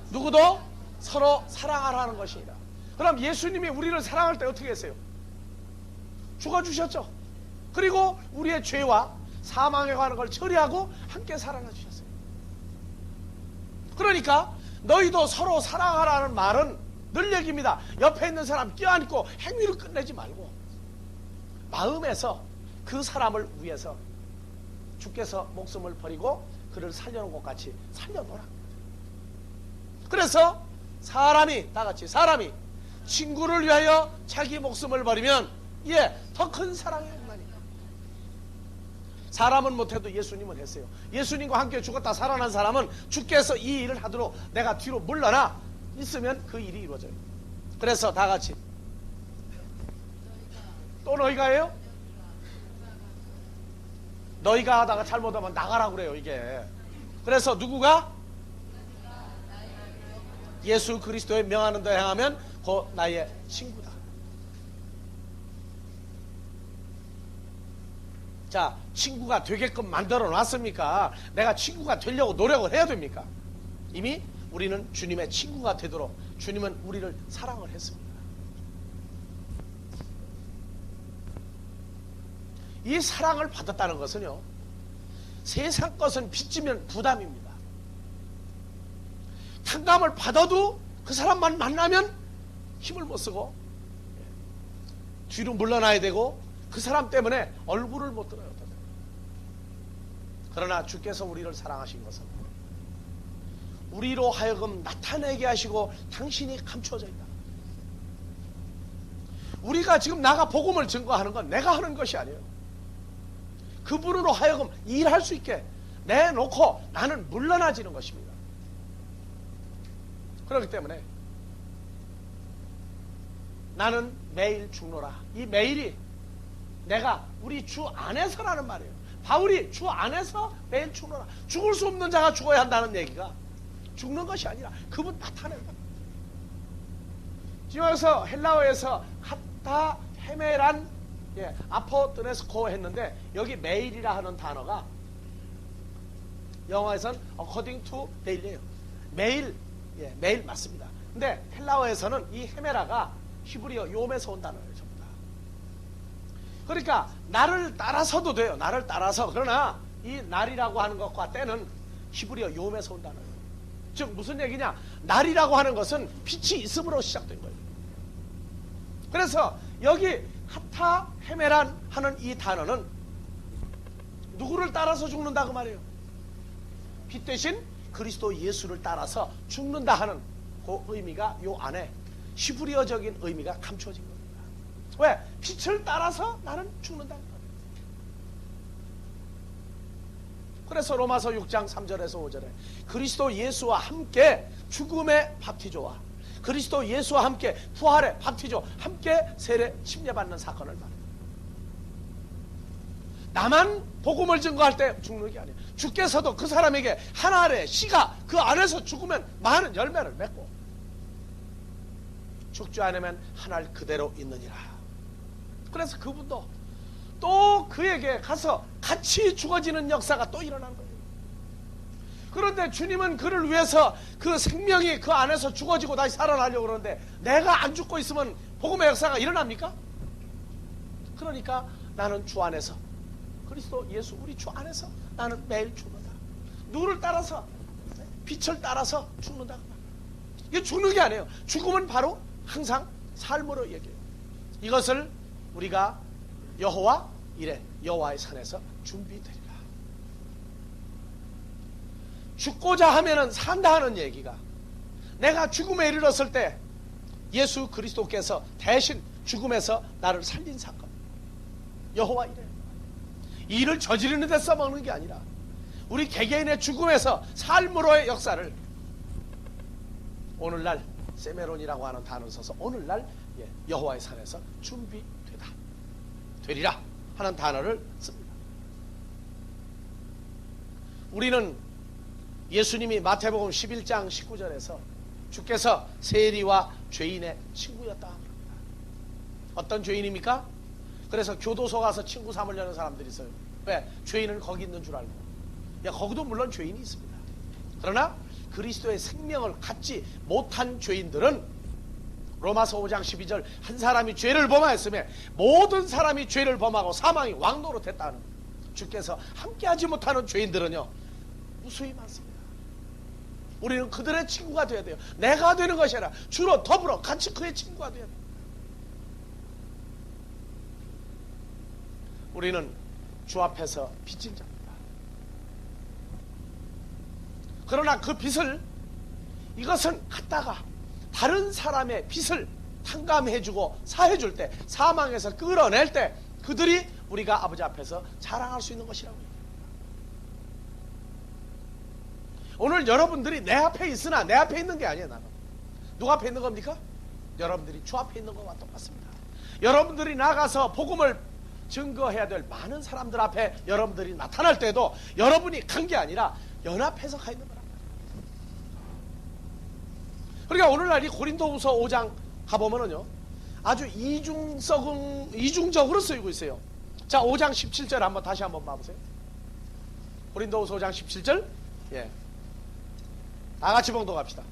누구도 서로 사랑하라는 것이니라. 그럼 예수님이 우리를 사랑할 때 어떻게 했어요? 죽어주셨죠. 그리고 우리의 죄와 사망에 관한 걸 처리하고 함께 살아나 주셨어요. 그러니까 너희도 서로 사랑하라는 말은 늘 얘기입니다. 옆에 있는 사람 껴안고 행위를 끝내지 말고 마음에서 그 사람을 위해서 주께서 목숨을 버리고 그를 살려놓은 것 같이 살려놓으라. 그래서 사람이 다 같이 사람이 친구를 위하여 자기 목숨을 버리면 더 큰 사랑이 없나니까. 사람은 못해도 예수님은 했어요. 예수님과 함께 죽었다 살아난 사람은 주께서 이 일을 하도록 내가 뒤로 물러나 있으면 그 일이 이루어져요. 그래서 다 같이 또 너희가예요? 너희가 하다가 잘못하면 나가라고 그래요 이게. 그래서 누구가? 예수 그리스도의 명하는 데 행하면 곧 나의 친구다. 자, 친구가 되게끔 만들어 놨습니까? 내가 친구가 되려고 노력을 해야 됩니까? 이미 우리는 주님의 친구가 되도록 주님은 우리를 사랑을 했습니다. 이 사랑을 받았다는 것은요, 세상 것은 빚지면 부담입니다. 탕감을 받아도 그 사람만 만나면 힘을 못 쓰고 뒤로 물러나야 되고 그 사람 때문에 얼굴을 못 들어요. 그러나 주께서 우리를 사랑하신 것은 우리로 하여금 나타내게 하시고 당신이 감춰져 있다. 우리가 지금 나가 복음을 증거하는 건 내가 하는 것이 아니에요. 그분으로 하여금 일할 수 있게 내놓고 나는 물러나지는 것입니다. 그렇기 때문에 나는 매일 죽노라. 이 매일이 내가 우리 주 안에서라는 말이에요. 바울이 주 안에서 매일 죽노라. 죽을 수 없는 자가 죽어야 한다는 얘기가 죽는 것이 아니라 그분 나타낸다. 지금 여기서 헬라어에서 카타 헤메란 아포뜨네스코 했는데 여기 매일이라 하는 단어가 영어에서는 according to daily예요. 매일, 매일 맞습니다. 근데 헬라어에서는 이 헤메라가 히브리어 요메서 온 단어예요. 전부 다. 그러니까 나를 따라서도 돼요. 나를 따라서. 그러나 이 날이라고 하는 것과 때는 히브리어 요메서 온 단어예요. 즉 무슨 얘기냐? 날이라고 하는 것은 빛이 있음으로 시작된 거예요. 그래서 여기 카타 헤메란 하는 이 단어는 누구를 따라서 죽는다 그 말이에요. 빛 대신 그리스도 예수를 따라서 죽는다 하는 그 의미가 요 안에 히브리어적인 의미가 감춰진 겁니다. 왜? 빛을 따라서 나는 죽는다. 그래서 로마서 6장 3절에서 5절에 그리스도 예수와 함께 죽음의 밥티조와 그리스도 예수와 함께 부활의 밥티조 함께 세례 침례받는 사건을 말해요. 나만 복음을 증거할 때 죽는 게 아니에요. 주께서도 그 사람에게 한 알의 씨가 그 안에서 죽으면 많은 열매를 맺고 죽지 않으면 한 알 그대로 있느니라. 그래서 그분도 또 그에게 가서 같이 죽어지는 역사가 또 일어난 거예요. 그런데 주님은 그를 위해서 그 생명이 그 안에서 죽어지고 다시 살아나려고 그러는데 내가 안 죽고 있으면 복음의 역사가 일어납니까? 그러니까 나는 주 안에서 그리스도 예수 우리 주 안에서 나는 매일 죽는다. 누구를 따라서? 빛을 따라서 죽는다. 이게 죽는 게 아니에요. 죽음은 바로 항상 삶으로 얘기해요. 이것을 우리가 여호와 이레 여호와의 산에서 준비되리라. 죽고자 하면은 산다 하는 얘기가 내가 죽음에 이르렀을 때 예수 그리스도께서 대신 죽음에서 나를 살린 사건. 여호와 이레. 이 일을 저지르는 데 써먹는 게 아니라 우리 개개인의 죽음에서 삶으로의 역사를 오늘날 세메론이라고 하는 단어를 써서 오늘날 여호와의 산에서 준비되다 되리라 하는 단어를 씁니다. 우리는 예수님이 마태복음 11장 19절에서 주께서 세리와 죄인의 친구였다 합니다. 어떤 죄인입니까? 그래서 교도소 가서 친구 삼으려는 사람들이 있어요. 왜? 죄인은 거기 있는 줄 알고. 야, 거기도 물론 죄인이 있습니다. 그러나 그리스도의 생명을 갖지 못한 죄인들은 로마서 5장 12절 한 사람이 죄를 범하였으며 모든 사람이 죄를 범하고 사망이 왕노릇했다는 주께서 함께하지 못하는 죄인들은요 무수히 많습니다. 우리는 그들의 친구가 되어야 돼요. 내가 되는 것이 아니라 주로 더불어 같이 그의 친구가 되어야 돼요. 우리는 주 앞에서 빚진 자입니다. 그러나 그 빚을 이것은 갖다가 다른 사람의 빚을 탕감해주고 사해줄 때, 사망에서 끌어낼 때 그들이 우리가 아버지 앞에서 자랑할 수 있는 것이라고 얘기합니다. 오늘 여러분들이 내 앞에 있으나 내 앞에 있는 게 아니에요. 나는 누구 앞에 있는 겁니까? 여러분들이 주 앞에 있는 것과 똑같습니다. 여러분들이 나가서 복음을 증거해야 될 많은 사람들 앞에 여러분들이 나타날 때도 여러분이 간 게 아니라 연합해서 가 있는 거란 말이에요. 그러니까 오늘날 이 고린도후서 5장 가보면은요 아주 이중적으로 쓰이고 있어요. 자, 5장 17절 다시 한번 봐보세요. 고린도후서 5장 17절. 예. 다 같이 봉독합시다.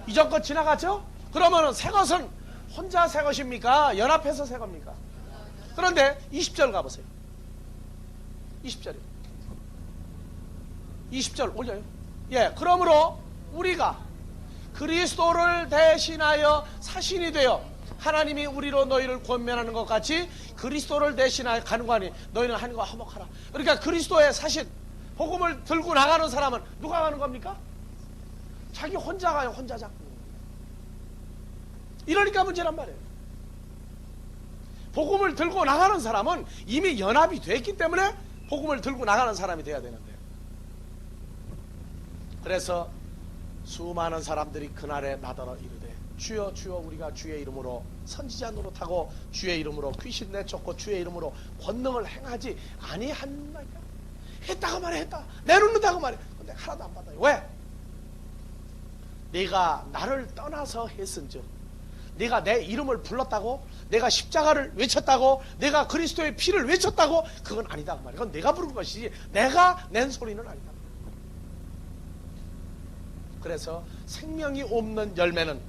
이전 것 지나갔죠? 그러면은 새 것은 혼자 새 것입니까? 연합해서 새 겁니까? 그런데 20절 가보세요. 20절이요. 20절 올려요. 예, 그러므로 우리가 그리스도를 대신하여 사신이 되어 하나님이 우리로 너희를 권면하는 것 같이 그리스도를 대신하여 가는 거 아니 너희는 하는 거 화목하라. 그러니까 그리스도의 사신 복음을 들고 나가는 사람은 누가 가는 겁니까? 자기 혼자 가요. 혼자 잡고. 이러니까 문제란 말이에요. 복음을 들고 나가는 사람은 이미 연합이 됐기 때문에 복음을 들고 나가는 사람이 돼야 되는데, 그래서 수많은 사람들이 그날에 나더러 이르되 주여 주여 우리가 주의 이름으로 선지자 노릇하고 주의 이름으로 귀신 내쫓고 주의 이름으로 권능을 행하지 아니한나이까. 했다고 말해. 했다. 내놓는다고 말해. 근데 하나도 안 받아요. 왜? 네가 나를 떠나서 했은즉, 네가 내 이름을 불렀다고, 내가 십자가를 외쳤다고, 내가 그리스도의 피를 외쳤다고, 그건 아니다 그 말이야. 그건 내가 부른 것이지 내가 낸 소리는 아니다. 그래서 생명이 없는 열매는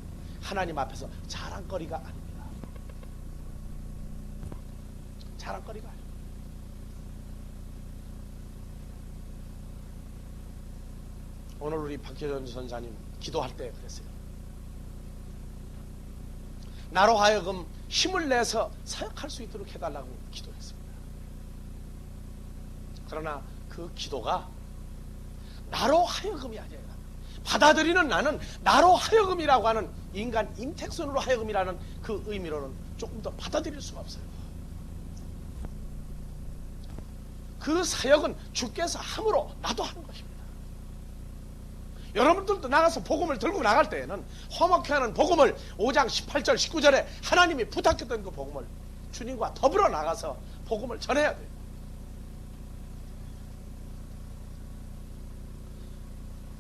하나님 앞에서 자랑거리가 아닙니다. 자랑거리가 아닙니다. 오늘 우리 박혜전 선사님 기도할 때 그랬어요. 나로 하여금 힘을 내서 사역할 수 있도록 해달라고 기도했습니다. 그러나 그 기도가 나로 하여금이 아니라 받아들이는 나는 나로 하여금이라고 하는 인간 임택선으로 하여금이라는 그 의미로는 조금 더 받아들일 수가 없어요. 그 사역은 주께서 함으로 나도 하는 것입니다. 여러분들도 나가서 복음을 들고 나갈 때에는 화목케 하는 복음을 5장 18절 19절에 하나님이 부탁했던 그 복음을 주님과 더불어 나가서 복음을 전해야 돼요.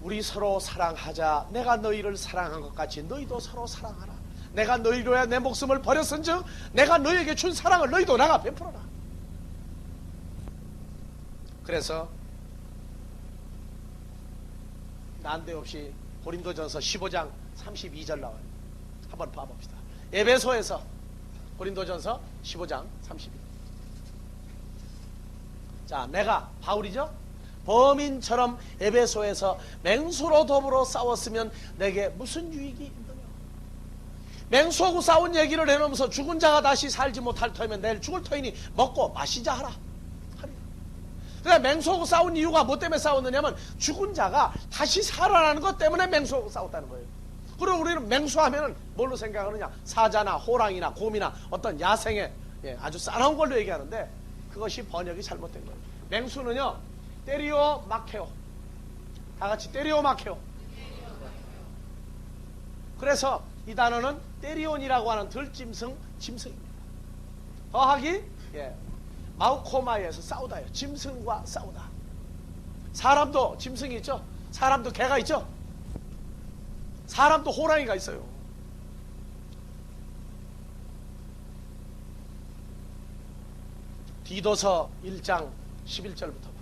우리 서로 사랑하자. 내가 너희를 사랑한 것 같이 너희도 서로 사랑하라. 내가 너희로야 내 목숨을 버렸은즉 내가 너희에게 준 사랑을 너희도 나가 베풀어라. 그래서 난데없이 고린도전서 15장 32절 나와요. 한번 봐봅시다. 에베소에서 고린도전서 15장 32절. 자, 내가 바울이죠? 범인처럼 에베소에서 맹수로 더불어 싸웠으면 내게 무슨 유익이 있느냐. 맹수하고 싸운 얘기를 해놓으면서 죽은 자가 다시 살지 못할 터이면 내일 죽을 터이니 먹고 마시자 하라. 그러니까 맹수하고 싸운 이유가 뭐 때문에 싸웠느냐면 죽은 자가 다시 살아나는 것 때문에 맹수하고 싸웠다는 거예요. 그리고 우리는 맹수하면은 뭘로 생각하느냐? 사자나 호랑이나 곰이나 어떤 야생의 아주 싸나운 걸로 얘기하는데 그것이 번역이 잘못된 거예요. 맹수는요, 때리오 마케오. 다 같이 때리오 마케오. 그래서 이 단어는 때리온이라고 하는 들짐승, 짐승입니다. 더하기 마우코마에서 싸우다요. 짐승과 싸우다. 사람도 짐승이 있죠. 사람도 개가 있죠. 사람도 호랑이가 있어요. 디도서 1장 11절부터 봅니다.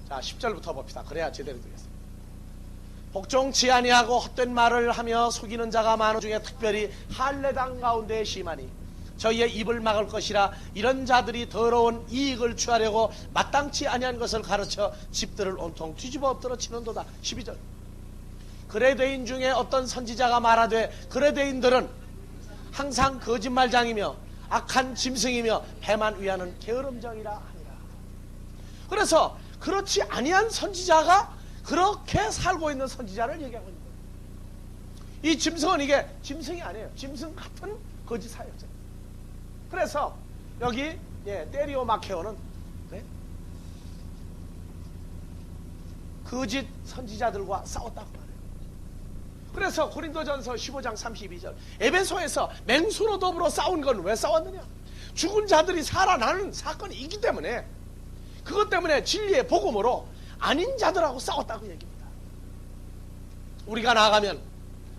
자, 10절부터 봅시다. 그래야 제대로 되겠습니다. 복종치 아니하고 헛된 말을 하며 속이는 자가 많은 중에 특별히 할례당 가운데 심하니 저희의 입을 막을 것이라. 이런 자들이 더러운 이익을 취하려고 마땅치 아니한 것을 가르쳐 집들을 온통 뒤집어 엎드러 치는도다. 12절. 그레데인 중에 어떤 선지자가 말하되 그레데인들은 항상 거짓말장이며 악한 짐승이며 배만 위하는 게으름정이라 하니라. 그래서 그렇지 아니한 선지자가 그렇게 살고 있는 선지자를 얘기하고 있는 거예요. 이 짐승은 이게 짐승이 아니에요. 짐승 같은 거짓 사역자. 그래서 여기 데리오 마케오는 거짓 선지자들과 싸웠다고 말해요. 그래서 고린도전서 15장 32절 에베소에서 맹수로 더불어 싸운 건 왜 싸웠느냐? 죽은 자들이 살아나는 사건이 있기 때문에, 그것 때문에 진리의 복음으로 아닌 자들하고 싸웠다고 얘기합니다. 우리가 나아가면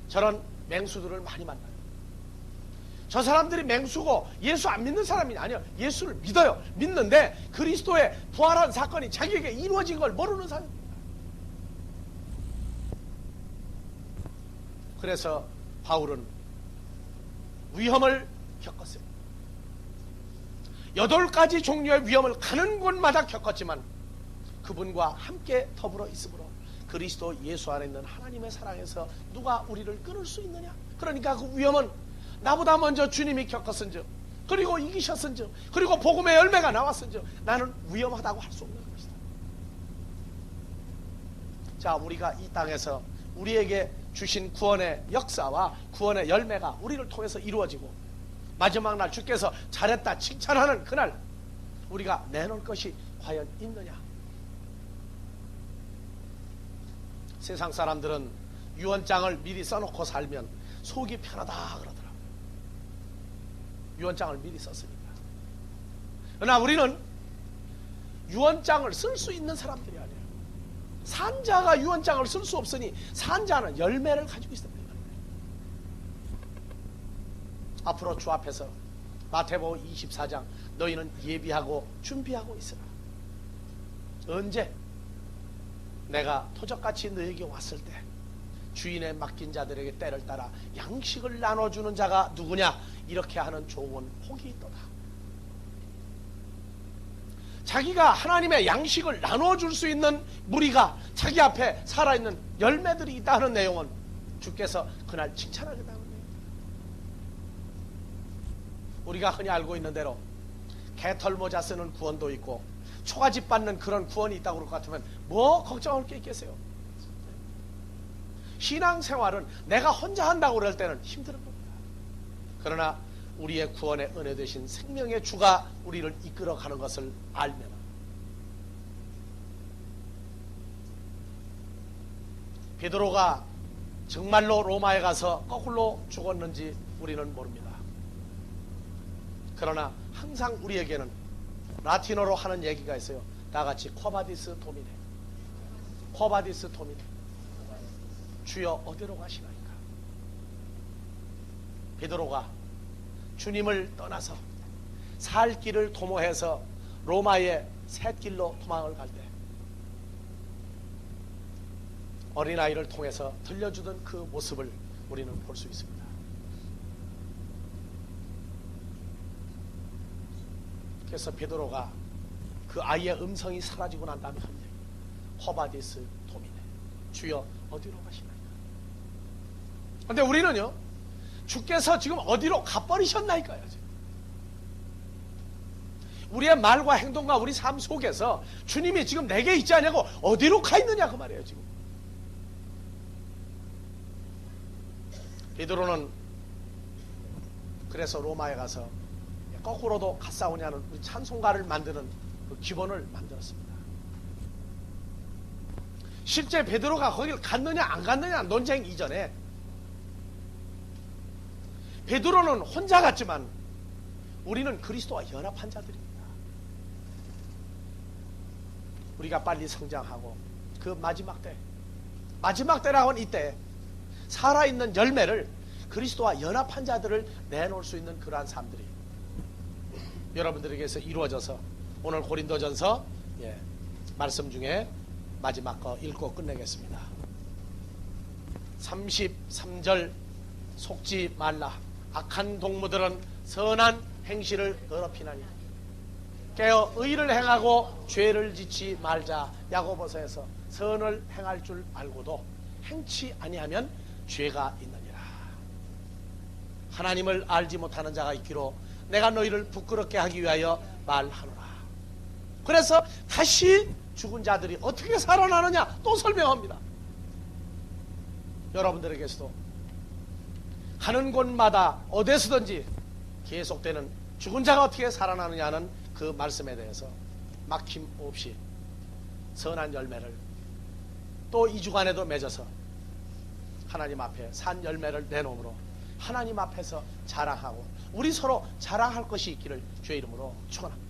저런 맹수들을 많이 만나요. 저 사람들이 맹수고 예수 안 믿는 사람이 아니에요. 예수를 믿어요. 믿는데 그리스도의 부활한 사건이 자기에게 이루어진 걸 모르는 사람입니다. 그래서 바울은 위험을 겪었어요. 8가지 종류의 위험을 가는 곳마다 겪었지만 그분과 함께 더불어 있으므로 그리스도 예수 안에 있는 하나님의 사랑에서 누가 우리를 끊을 수 있느냐? 그러니까 그 위험은 나보다 먼저 주님이 겪었은즉, 그리고 이기셨은즉, 그리고 복음의 열매가 나왔은즉 나는 위험하다고 할 수 없는 것이다. 자, 우리가 이 땅에서 우리에게 주신 구원의 역사와 구원의 열매가 우리를 통해서 이루어지고 마지막 날 주께서 잘했다 칭찬하는 그날 우리가 내놓을 것이 과연 있느냐? 세상 사람들은 유언장을 미리 써놓고 살면 속이 편하다 그러더라고요. 유언장을 미리 썼으니까. 그러나 우리는 유언장을 쓸 수 있는 사람들이 아니에요. 산자가 유언장을 쓸 수 없으니 산자는 열매를 가지고 있습니다. 앞으로 주 앞에서 마태복음 24장 너희는 예비하고 준비하고 있으라. 언제? 내가 토적같이 너에게 왔을 때 주인의 맡긴 자들에게 때를 따라 양식을 나눠주는 자가 누구냐? 이렇게 하는 좋은 복이 있도다. 자기가 하나님의 양식을 나눠줄 수 있는 무리가 자기 앞에 살아있는 열매들이 있다는 내용은 주께서 그날 칭찬하겠다는 내용입니다. 우리가 흔히 알고 있는 대로 개털모자 쓰는 구원도 있고 초가집 받는 그런 구원이 있다고 그럴 것 같으면 뭐 걱정할 게 있겠어요? 신앙생활은 내가 혼자 한다고 그럴 때는 힘든 겁니다. 그러나 우리의 구원의 은혜 되신 생명의 주가 우리를 이끌어가는 것을 알면 베드로가 정말로 로마에 가서 거꾸로 죽었는지 우리는 모릅니다. 그러나 항상 우리에게는 라틴어로 하는 얘기가 있어요. 다같이 코바디스 도미네, 코바디스 도미네. 주여 어디로 가시나이까? 베드로가 주님을 떠나서 살 길을 도모해서 로마의 샛길로 도망을 갈 때 어린아이를 통해서 들려주던 그 모습을 우리는 볼 수 있습니다. 그래서 베드로가 그 아이의 음성이 사라지고 난 다음에 한 얘기, 호바디스 도미네, 주여 어디로 가시나이까? 근데 우리는요, 주께서 지금 어디로 가버리셨나이까요? 우리의 말과 행동과 우리 삶 속에서 주님이 지금 내게 있지 않냐고 어디로 가 있느냐 그 말이에요. 지금 베드로는 그래서 로마에 가서 거꾸로도 갓사오냐는 우리 찬송가를 만드는 그 기본을 만들었습니다. 실제 베드로가 거길 갔느냐 안 갔느냐 논쟁 이전에 베드로는 혼자 갔지만 우리는 그리스도와 연합한 자들입니다. 우리가 빨리 성장하고 그 마지막 때라고는 이때 살아있는 열매를 그리스도와 연합한 자들을 내놓을 수 있는 그러한 삶들이 여러분들에게서 이루어져서 오늘 고린도전서 말씀 중에 마지막 거 읽고 끝내겠습니다. 33절 속지 말라. 악한 동무들은 선한 행실을 더럽히나니 깨어 의를 행하고 죄를 짓지 말자. 야고보서에서 선을 행할 줄 알고도 행치 아니하면 죄가 있느니라. 하나님을 알지 못하는 자가 있기로 내가 너희를 부끄럽게 하기 위하여 말하노라. 그래서 다시 죽은 자들이 어떻게 살아나느냐 또 설명합니다. 여러분들에게서도 가는 곳마다 어디서든지 계속되는 죽은 자가 어떻게 살아나느냐는 그 말씀에 대해서 막힘없이 선한 열매를 또 이 주간에도 맺어서 하나님 앞에 산 열매를 내놓음으로 하나님 앞에서 자랑하고 우리 서로 자랑할 것이 있기를 주의 이름으로 축원합니다.